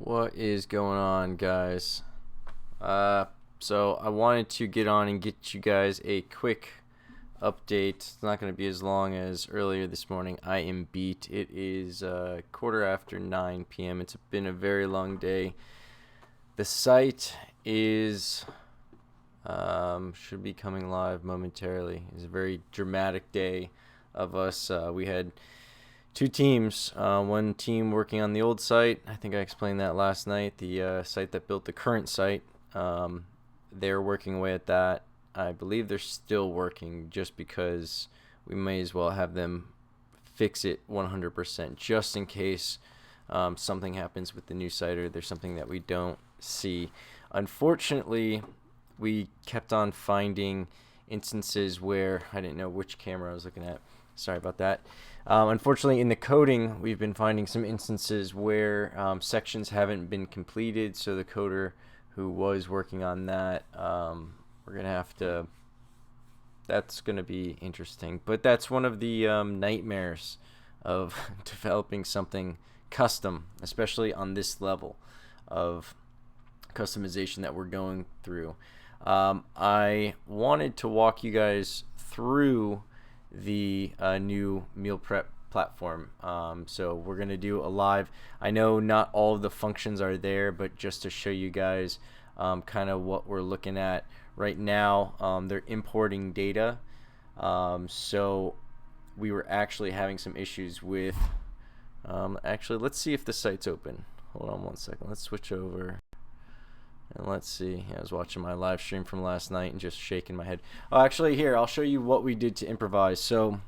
What is going on, guys? So I wanted to get on and get you guys a quick update. It's not going to be as long as earlier this morning. I am beat. It is quarter after 9 p.m. It's been a very long day. The site is should be coming live momentarily. It's a very dramatic day of us. We had two teams. One team working on the old site. I think I explained that last night. The site that built the current site. They're working away at that. I believe they're still working just because we may as well have them fix it 100% just in case something happens with the new site or there's something that we don't see. Unfortunately, we kept on finding instances where I didn't know which camera I was looking at. Sorry about that. Unfortunately, in the coding, we've been finding some instances where sections haven't been completed. So the coder who was working on that, we're going to have to, that's going to be interesting. But that's one of the nightmares of developing something custom, especially on this level of customization that we're going through. I wanted to walk you guys through the new meal prep platform. So we're going to do a live. I know not all of the functions are there, but just to show you guys kind of what we're looking at right now. They're importing data. So we were actually having some issues with actually, let's see if the site's open. Hold on one second. Let's switch over. And let's see. I was watching my live stream from last night and just shaking my head. Oh, actually, here, I'll show you what we did to improvise. So,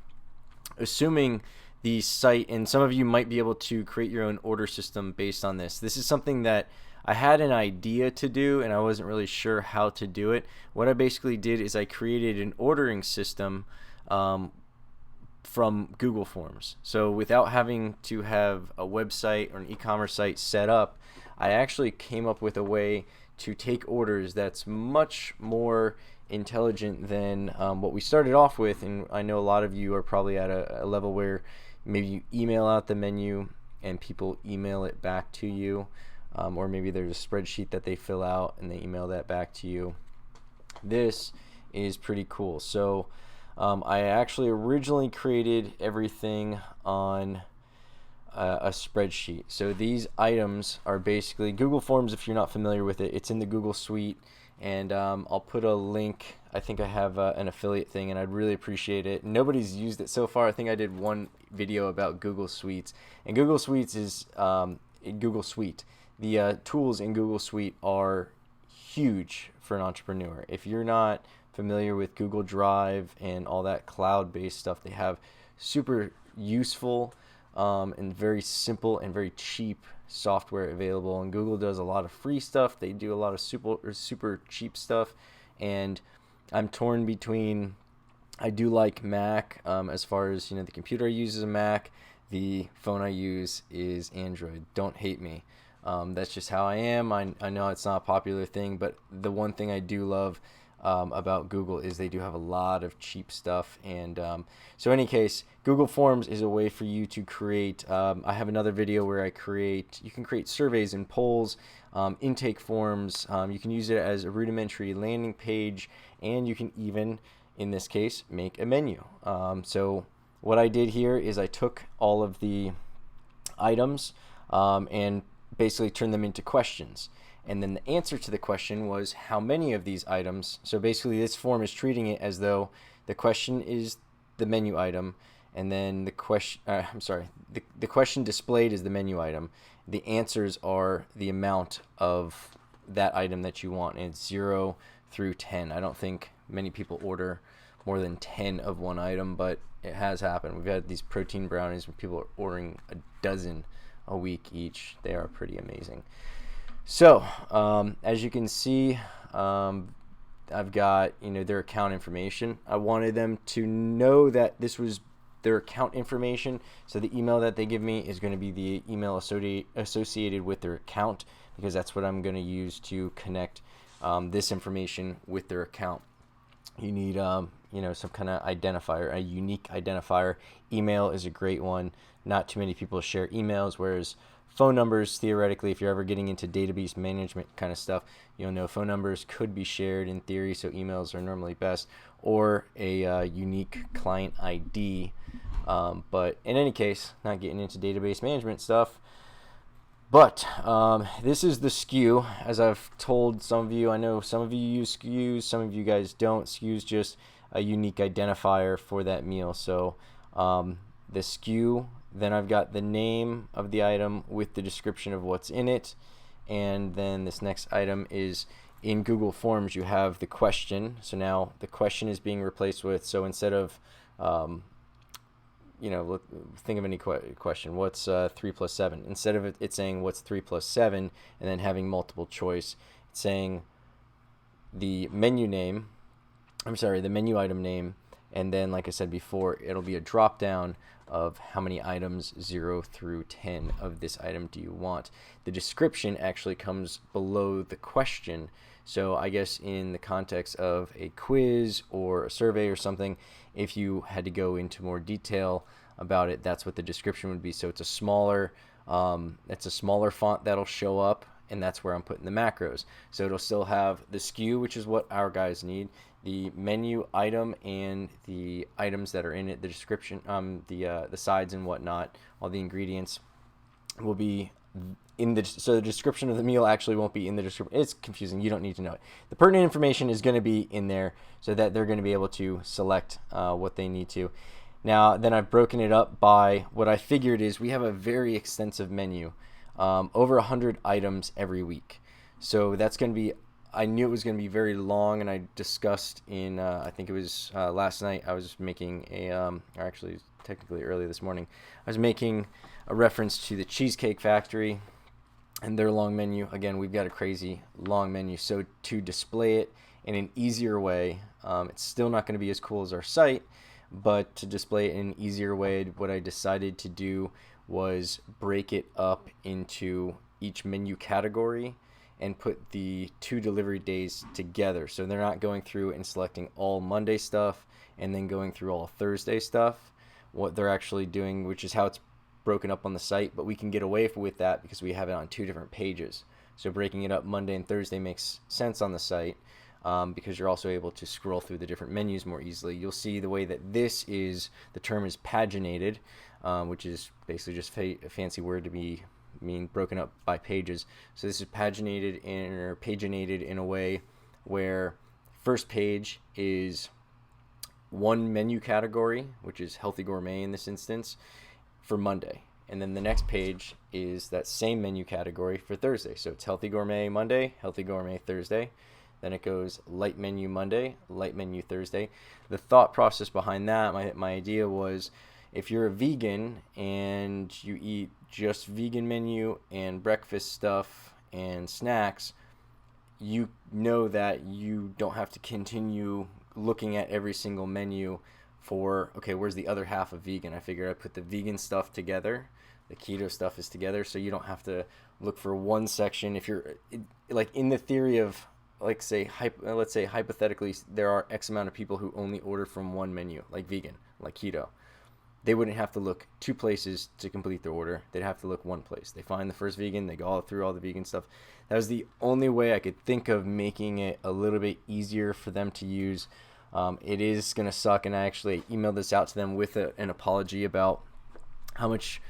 assuming the site, and some of you might be able to create your own order system based on this. This is something that I had an idea to do, and I wasn't really sure how to do it. What I basically did is I created an ordering system from Google Forms. So, without having to have a website or an e-commerce site set up, I actually came up with a way to take orders that's much more intelligent than what we started off with. And I know a lot of you are probably at a level where maybe you email out the menu and people email it back to you, or maybe there's a spreadsheet that they fill out and they email that back to you. This is pretty cool. So I actually originally created everything on a spreadsheet. So these items are basically Google Forms. If you're not familiar with it, it's in the Google Suite, and I'll put a link. I think I have an affiliate thing, and I'd really appreciate it. Nobody's used it so far. I think I did one video about Google Suites, and Google Suites is Google Suite. The tools in Google Suite are huge for an entrepreneur. If you're not familiar with Google Drive and all that cloud-based stuff, they have super useful and very simple and very cheap software available. And Google does a lot of free stuff. They do a lot of super cheap stuff. And I'm torn between, I do like Mac as far as, the computer I use is a Mac. The phone I use is Android. Don't hate me. That's just how I am. I know it's not a popular thing, but the one thing I do love about Google is they do have a lot of cheap stuff. And so in any case, Google Forms is a way for you to create, I have another video where you can create surveys and polls, intake forms. You can use it as a rudimentary landing page, and you can even, in this case, make a menu. So what I did here is I took all of the items and basically turned them into questions. And then the answer to the question was how many of these items. So basically this form is treating it as though the question is the menu item, and then the question, the question displayed is the menu item. The answers are the amount of that item that you want, and it's 0 through 10. I don't think many people order more than 10 of one item, but it has happened. We've had these protein brownies where people are ordering a dozen a week each. They are pretty amazing. So as you can see, I've got their account information. I wanted them to know that this was their account information, so the email that they give me is going to be the email associated with their account, because that's what I'm going to use to connect this information with their account. You need some kind of identifier, a unique identifier. Email is a great one. Not too many people share emails, whereas phone numbers, theoretically, if you're ever getting into database management kind of stuff, you'll know phone numbers could be shared in theory, so emails are normally best, or a unique client ID. But in any case, not getting into database management stuff. But this is the SKU, as I've told some of you. I know some of you use SKUs, some of you guys don't. SKU is just a unique identifier for that meal. So the SKU, then I've got the name of the item with the description of what's in it. And then this next item is in Google Forms, you have the question. So now the question is being replaced with, so instead of think of any question. What's 3 plus 7? Instead of it saying what's 3 plus 7 and then having multiple choice, it's saying the menu item name, and then, like I said before, it'll be a drop down of how many items 0 through 10 of this item do you want. The description actually comes below the question. So I guess in the context of a quiz or a survey or something, if you had to go into more detail about it, that's what the description would be. So it's a smaller font that'll show up, and that's where I'm putting the macros. So it'll still have the SKU, which is what our guys need, the menu item and the items that are in it, the description, the sides and whatnot, all the ingredients will be in the, so the description of the meal actually won't be in the description. It's confusing. You don't need to know it. The pertinent information is going to be in there so that they're going to be able to select what they need to. Now, then I've broken it up by what I figured is we have a very extensive menu, over 100 items every week. So that's going to be, I knew it was going to be very long, and I discussed in, I think it was last night, I was making or actually technically early this morning, I was making a reference to the Cheesecake Factory and their long menu. Again, we've got a crazy long menu. So to display it in an easier way, it's still not going to be as cool as our site, but to display it in an easier way, what I decided to do was break it up into each menu category and put the 2 delivery days together. So they're not going through and selecting all Monday stuff and then going through all Thursday stuff. What they're actually doing, which is how it's broken up on the site, but we can get away with that because we have it on 2 different pages. So breaking it up Monday and Thursday makes sense on the site, because you're also able to scroll through the different menus more easily. You'll see the way that this is, the term is paginated, which is basically just a fancy word to mean broken up by pages. So this is paginated in a way where first page is one menu category, which is healthy gourmet in this instance, for Monday. And then the next page is that same menu category for Thursday. So it's healthy gourmet Monday, healthy gourmet Thursday. Then it goes light menu Monday, light menu Thursday. The thought process behind that, my idea was, if you're a vegan and you eat just vegan menu and breakfast stuff and snacks, you know that you don't have to continue looking at every single menu for, okay, where's the other half of vegan? I figured I'd put the vegan stuff together, the keto stuff is together, so you don't have to look for one section. If you're, like, in the theory of, let's say hypothetically there are X amount of people who only order from one menu, like vegan, like keto. They wouldn't have to look 2 places to complete their order. They'd have to look 1 place. They find the first vegan, they go all through all the vegan stuff. That was the only way I could think of making it a little bit easier for them to use. It is going to suck, and I actually emailed this out to them with an apology about how much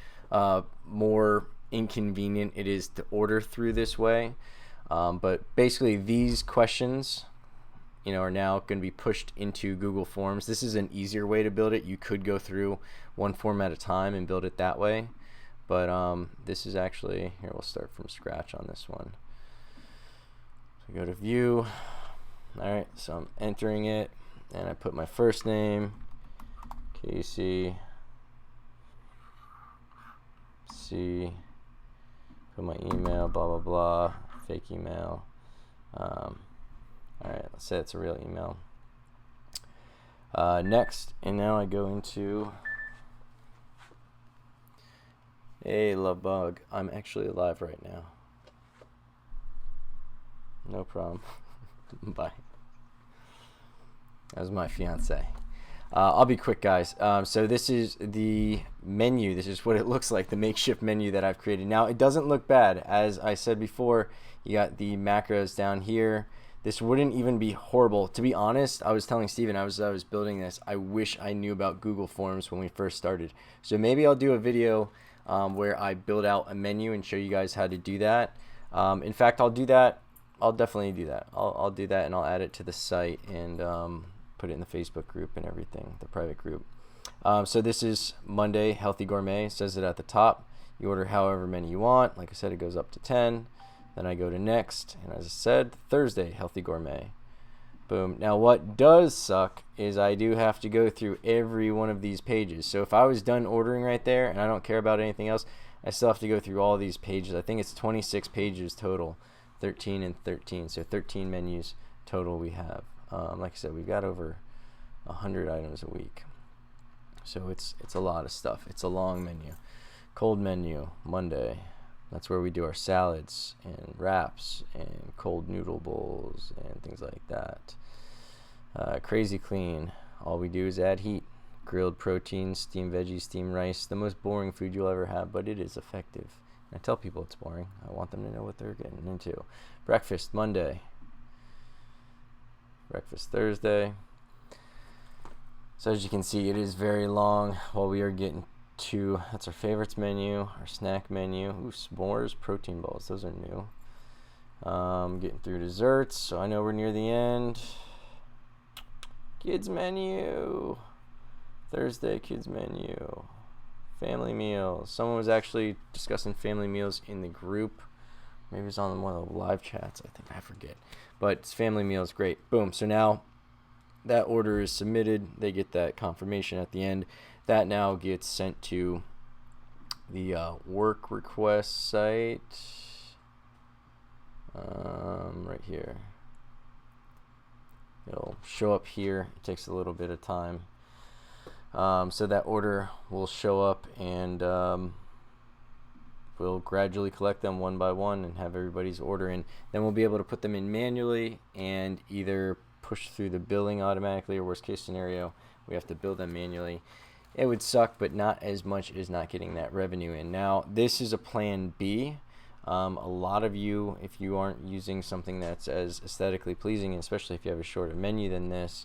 more inconvenient it is to order through this way. But basically these questions, are now going to be pushed into Google Forms. This is an easier way to build it. You could go through one form at a time and build it that way. But this is actually, here, we'll start from scratch on this one. So go to view. All right, so I'm entering it, and I put my first name, Casey, C, put my email, blah, blah, blah, fake email. All right, let's say it's a real email. Next, and now I go into, hey, love bug, I'm actually alive right now. No problem. Bye. That was my fiance. I'll be quick, guys. So this is the menu. This is what it looks like, the makeshift menu that I've created. Now, it doesn't look bad. As I said before, you got the macros down here. This wouldn't even be horrible. To be honest, I was telling Steven, I was building this, I wish I knew about Google Forms when we first started. So maybe I'll do a video where I build out a menu and show you guys how to do that. In fact, I'll do that. I'll definitely do that. I'll do that, and I'll add it to the site and put it in the Facebook group and everything, the private group. So this is Monday, Healthy Gourmet. It says it at the top. You order however many you want. Like I said, it goes up to 10. Then I go to next, and as I said, Thursday, Healthy Gourmet. Boom. Now what does suck is I do have to go through every one of these pages. So if I was done ordering right there and I don't care about anything else, I still have to go through all these pages. I think it's 26 pages total, 13 and 13. So 13 menus total we have. Like I said, we've got over 100 items a week. So it's a lot of stuff. It's a long menu. Cold menu, Monday. That's where we do our salads and wraps and cold noodle bowls and things like that. Crazy clean. All we do is add heat. Grilled protein, steamed veggies, steamed rice. The most boring food you'll ever have, but it is effective. I tell people it's boring. I want them to know what they're getting into. Breakfast, Monday. Breakfast, Thursday. So as you can see, it is very long while we are getting to, that's our favorites menu, our snack menu. Ooh, s'mores, protein balls, those are new. Getting through desserts, so I know we're near the end. Kids menu, Thursday kids menu. Family meals. Someone was actually discussing family meals in the group. Maybe it's on one of the live chats, I forget. But it's family meals, great. Boom. So now that order is submitted. They get that confirmation at the end. That now gets sent to the work request site. Right here. It'll show up here. It takes a little bit of time. So that order will show up, and we'll gradually collect them one by one and have everybody's order in. Then we'll be able to put them in manually and either push through the billing automatically, or worst case scenario, we have to bill them manually. It would suck, but not as much as not getting that revenue in. Now, this is a plan B. A lot of you, if you aren't using something that's as aesthetically pleasing, especially if you have a shorter menu than this,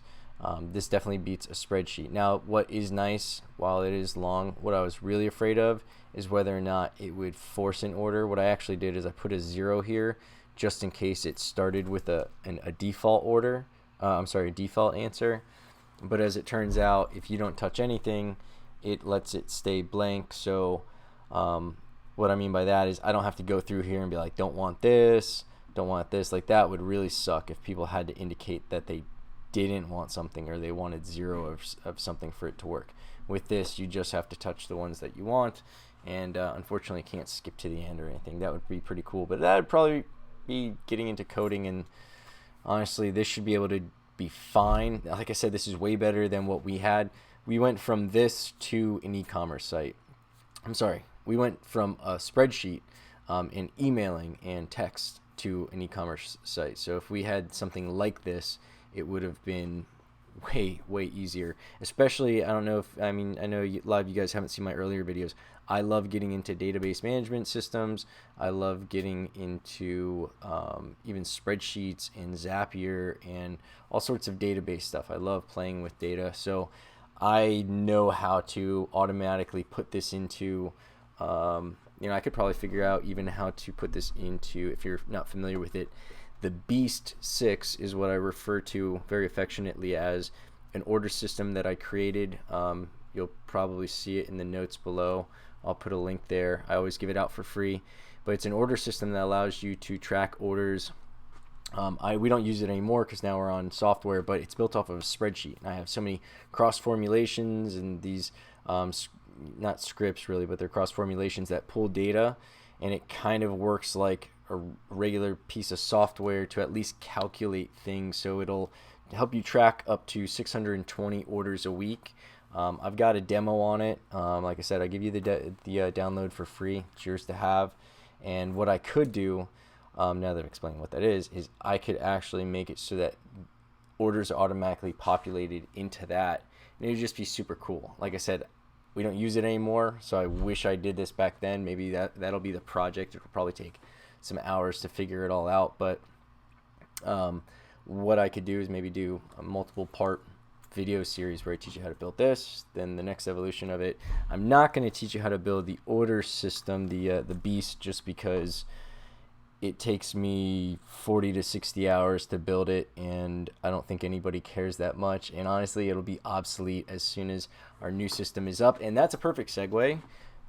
this definitely beats a spreadsheet. Now, what is nice, while it is long, what I was really afraid of is whether or not it would force an order. What I actually did is I put a 0 here just in case it started with a default order. Default answer. But as it turns out, if you don't touch anything, it lets it stay blank. So what I mean by that is I don't have to go through here and be like, don't want this. Like, that would really suck if people had to indicate that they didn't want something or they wanted 0 of something for it to work. With this, you just have to touch the ones that you want, and unfortunately can't skip to the end or anything. That would be pretty cool, but that would probably be getting into coding, and honestly, this should be able to be fine. Like I said, this is way better than what we had. We went from this to an e-commerce site. We went from a spreadsheet and emailing and text to an e-commerce site. So if we had something like this, it would have been way easier. Especially, I know a lot of you guys haven't seen my earlier videos. I love getting into database management systems. I love getting into even spreadsheets and Zapier and all sorts of database stuff. I love playing with data. So I know how to automatically put this into, I could probably figure out even how to put this into, if you're not familiar with it, the Beast 6 is what I refer to very affectionately as an order system that I created. You'll probably see it in the notes below. I'll put a link there. I always give it out for free, but it's an order system that allows you to track orders. We don't use it anymore because now we're on software, but it's built off of a spreadsheet. And I have so many cross formulations and these not scripts really, but they're cross formulations that pull data, and it kind of works like a regular piece of software to at least calculate things. So it'll help you track up to 620 orders a week. I've got a demo on it. Like I said, I give you the download for free. It's yours to have. And what I could do, now that I'm explaining what that is I could actually make it so that orders are automatically populated into that, and it'd just be super cool. Like I said, we don't use it anymore, so I wish I did this back then. Maybe that'll be the project. It'll probably take some hours to figure it all out, but what I could do is maybe do a multiple part video series where I teach you how to build this, then the next evolution of it. I'm not going to teach you how to build the order system, the beast, just because it takes me 40 to 60 hours to build it, and I don't think anybody cares that much, and honestly it'll be obsolete as soon as our new system is up. And that's a perfect segue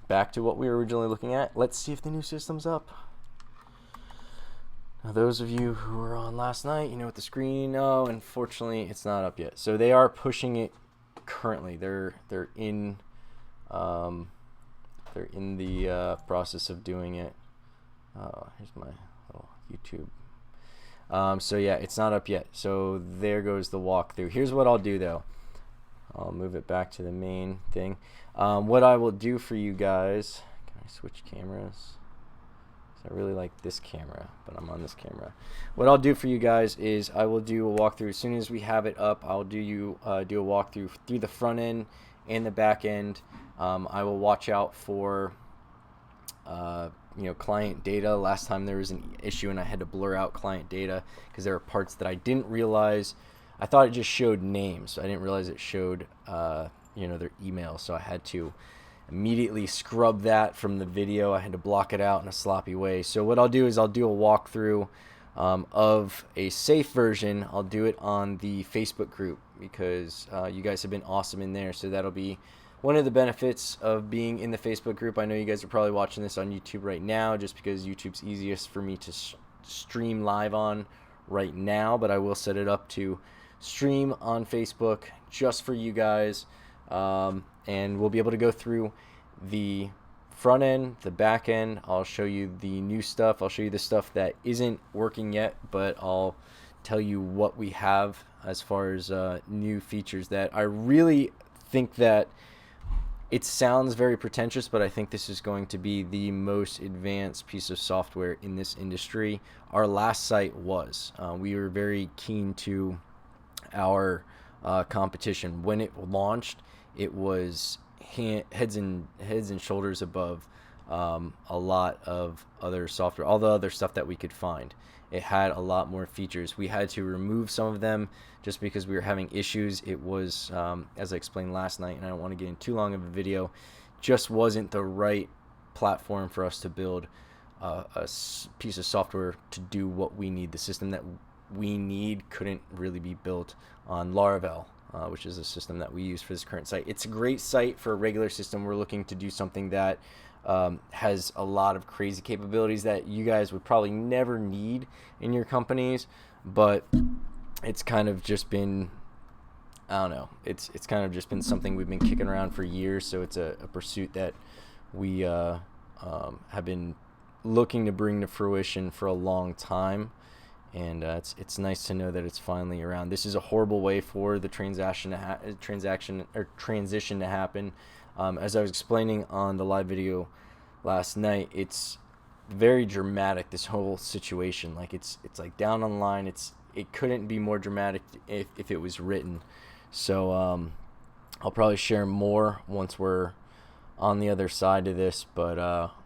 back to what we were originally looking at. Let's see if the new system's up. Now, those of you who were on last night, you know what the screen, no, unfortunately it's not up yet. So they are pushing it currently. They're in the process of doing it. Here's my little YouTube. So yeah, it's not up yet. So there goes the walkthrough. Here's what I'll do though. I'll move it back to the main thing. What I will do for you guys, can I switch cameras? I really like this camera, but I'm on this camera. What I'll do for you guys is I will do a walkthrough. As soon as we have it up, I'll do a walkthrough through the front end and the back end. I will watch out for client data. Last time there was an issue and I had to blur out client data because there were parts that I didn't realize. I thought it just showed names. I didn't realize it showed their email, so I had to immediately scrub that from the video. I had to block it out in a sloppy way. So what I'll do is I'll do a walkthrough of a safe version. I'll do it on the Facebook group because you guys have been awesome in there. So that'll be one of the benefits of being in the Facebook group. I know you guys are probably watching this on YouTube right now just because YouTube's easiest for me to stream live on right now, but I will set it up to stream on Facebook just for you guys. And we'll be able to go through the front end, the back end. I'll show you the new stuff. I'll show you the stuff that isn't working yet, but I'll tell you what we have as far as new features that I really think that it sounds very pretentious, but I think this is going to be the most advanced piece of software in this industry. Our last site was. We were very keen to our competition. When it launched, it was heads and shoulders above a lot of other software, all the other stuff that we could find. It had a lot more features. We had to remove some of them just because we were having issues. It was, as I explained last night, and I don't want to get in too long of a video, just wasn't the right platform for us to build a piece of software to do what we need. The system that we need couldn't really be built on Laravel, which is a system that we use for this current site. It's a great site for a regular system. We're looking to do something that has a lot of crazy capabilities that you guys would probably never need in your companies, but it's kind of just been, I don't know, it's kind of just been something we've been kicking around for years. So it's a pursuit that we have been looking to bring to fruition for a long time. And it's nice to know that it's finally around. This is a horrible way for the transition to happen. As I was explaining on the live video last night, it's very dramatic, this whole situation. Like it's like down on the line. It couldn't be more dramatic if it was written. So I'll probably share more once we're on the other side of this. But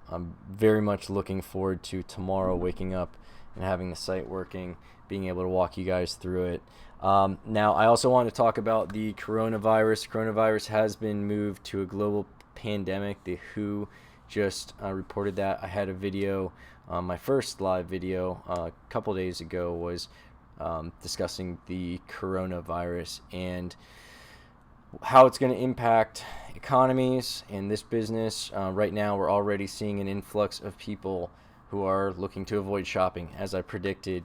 I'm very much looking forward to tomorrow waking up and having the site working, being able to walk you guys through it. Now, I also want to talk about the coronavirus. Coronavirus has been moved to a global pandemic. The WHO just reported that. I had a video, my first live video a couple days ago was discussing the coronavirus and how it's going to impact economies and this business. Right now, we're already seeing an influx of people who are looking to avoid shopping. As I predicted,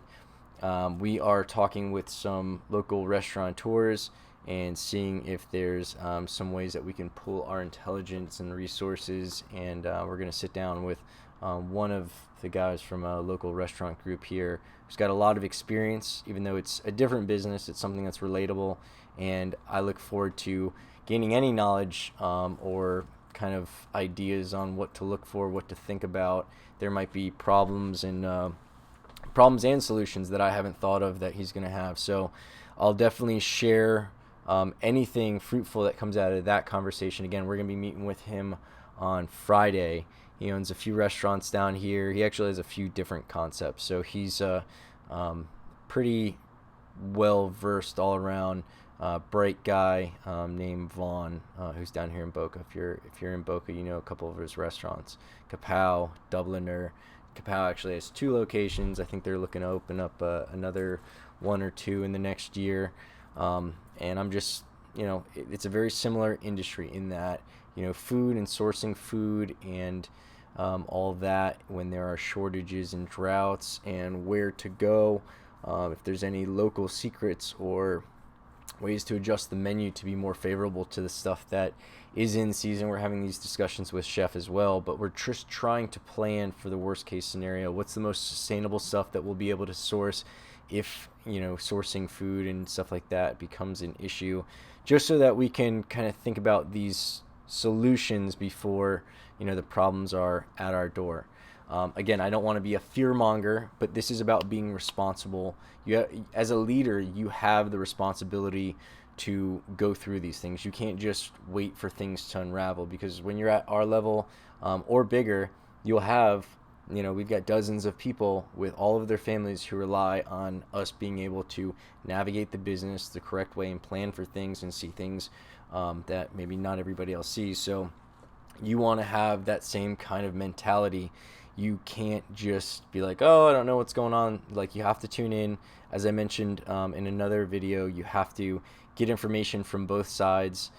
we are talking with some local restaurateurs and seeing if there's some ways that we can pool our intelligence and resources. And we're going to sit down with one of the guys from a local restaurant group here who's got a lot of experience. Even though it's a different business, it's something that's relatable. And I look forward to gaining any knowledge or kind of ideas on what to look for, what to think about. There might be problems and solutions that I haven't thought of that he's going to have. So I'll definitely share anything fruitful that comes out of that conversation. Again, we're going to be meeting with him on Friday. He owns a few restaurants down here. He actually has a few different concepts, so he's pretty well versed all around. Bright guy named Vaughn, who's down here in Boca. If you're in Boca, you know a couple of his restaurants. Kapow, Dubliner. Kapow actually has 2 locations. I think they're looking to open up another 1 or 2 in the next year. And I'm just, it's a very similar industry in that, food and sourcing food and all of that when there are shortages and droughts, and where to go, if there's any local secrets or ways to adjust the menu to be more favorable to the stuff that is in season. We're having these discussions with Chef as well, but we're just trying to plan for the worst case scenario. What's the most sustainable stuff that we'll be able to source if, sourcing food and stuff like that becomes an issue, just so that we can kind of think about these solutions before, the problems are at our door. Again, I don't want to be a fear monger, but this is about being responsible. As a leader, you have the responsibility to go through these things. You can't just wait for things to unravel, because when you're at our level or bigger, you'll have, we've got dozens of people with all of their families who rely on us being able to navigate the business the correct way and plan for things and see things that maybe not everybody else sees. So you want to have that same kind of mentality. You can't just be like, oh, I don't know what's going on. Like, you have to tune in. As I mentioned in another video, you have to get information from both sides.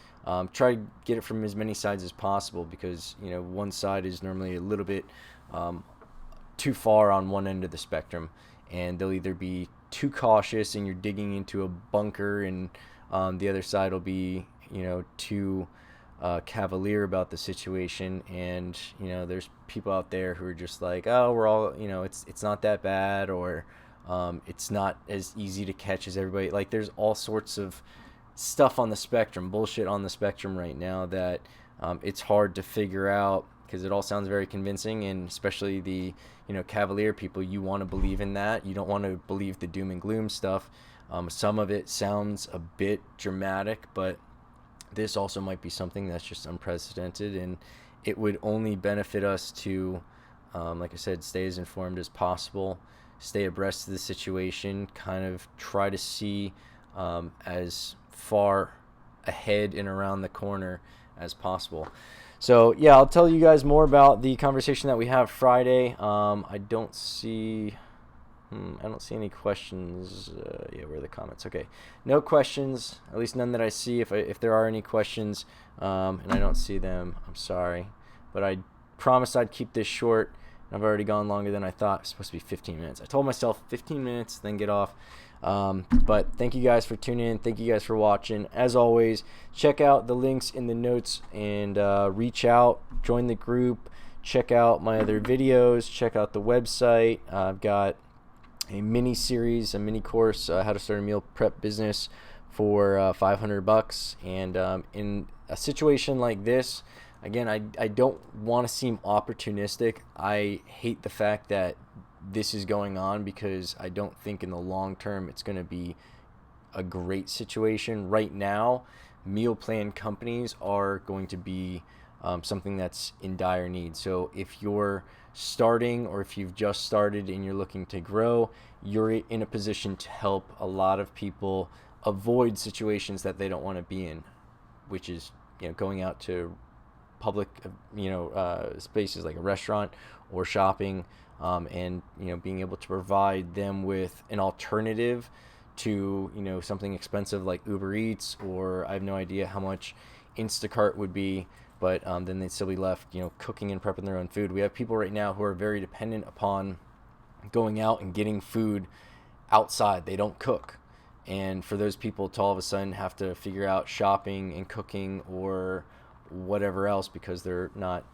Try to get it from as many sides as possible, because, one side is normally a little bit too far on one end of the spectrum, and they'll either be too cautious and you're digging into a bunker, and the other side will be, too cavalier about the situation, and there's people out there who are just like, oh, we're all, it's not that bad, or it's not as easy to catch as everybody. Like, there's all sorts of stuff on the spectrum, bullshit on the spectrum right now, that it's hard to figure out, because it all sounds very convincing, and especially the cavalier people, you want to believe in that. You don't want to believe the doom and gloom stuff. Some of it sounds a bit dramatic, but this also might be something that's just unprecedented, and it would only benefit us to, like I said, stay as informed as possible, stay abreast of the situation, kind of try to see as far ahead and around the corner as possible. So yeah, I'll tell you guys more about the conversation that we have Friday. I don't see any questions. Where are the comments? Okay, no questions, at least none that I see. If there are any questions, and I don't see them, I'm sorry, but I promised I'd keep this short. I've already gone longer than I thought. It's supposed to be 15 minutes. I told myself 15 minutes, then get off. But thank you guys for tuning in. Thank you guys for watching. As always, check out the links in the notes, and reach out, join the group, check out my other videos, check out the website. I've got a mini series, a mini course, how to start a meal prep business for $500. And in a situation like this, again, I don't want to seem opportunistic. I hate the fact that this is going on, because I don't think in the long term it's going to be a great situation. Right now, meal plan companies are going to be something that's in dire need. So if you're starting, or if you've just started and you're looking to grow, you're in a position to help a lot of people avoid situations that they don't want to be in, which is going out to public spaces like a restaurant or shopping, and being able to provide them with an alternative to something expensive like Uber Eats, or I have no idea how much Instacart would be, but then they'd still be left cooking and prepping their own food. We have people right now who are very dependent upon going out and getting food outside. They don't cook, and for those people to all of a sudden have to figure out shopping and cooking or whatever else, because they're not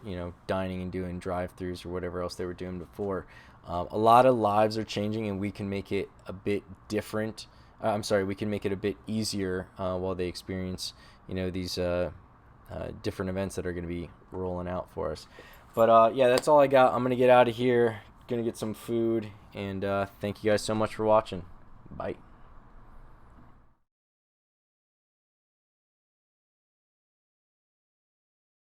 dining and doing drive-throughs or whatever else they were doing before. A lot of lives are changing, and we can make it a bit different. We can make it a bit easier while they experience these different events that are going to be rolling out for us. But yeah, that's all I got. I'm gonna get out of here, gonna get some food, and thank you guys so much for watching. Bye.